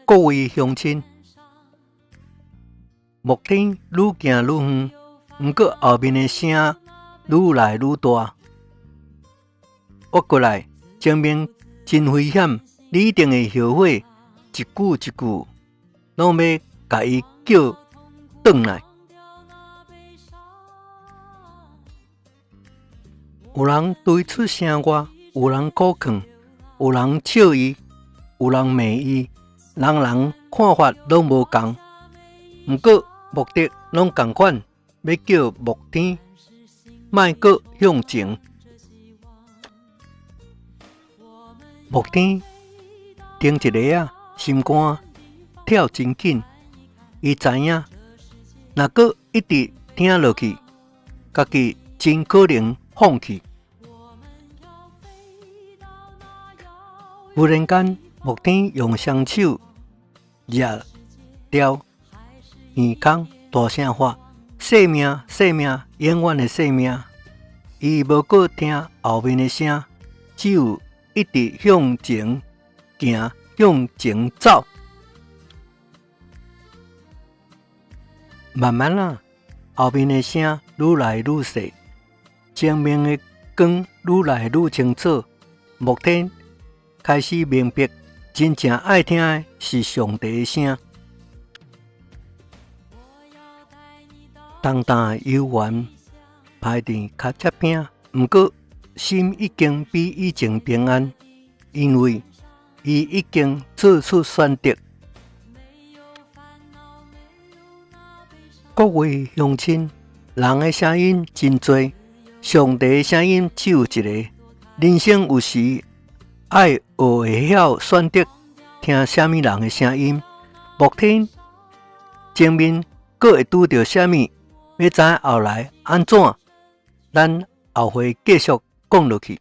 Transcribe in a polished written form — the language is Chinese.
各位乡亲，目天愈行愈远，不过后面的声愈来愈大。我过来，前面真危险，你一定会后悔，一句一句，拢要甲伊叫转来。有人对出声外，有人苦劝，有人笑伊，有人骂伊，人看法拢无同。不过目的拢同款，要叫木天莫阁向前。木天顶一个心肝跳真紧，伊知影，若阁一直听落去，家己真可能放弃。忽然间，木天用双手捏掉耳孔，大声喊：“生命，生命，永远的生命！”伊无阁听后面的声，只有一直向前行，向前走。慢慢后面的声愈来愈细，前面的光愈来愈清楚。木天开始明白，真正爱听的是上帝的声。淡淡的幽怨排得较接拼，不过心已经比以前平安，因为伊已经做出选择。各位乡亲，人的声音真多，上帝的声音只有一个。人生有时爱学会晓选择听什么人的声音。目天前面阁会拄到什么，要知后来安怎，咱后回继续讲落去。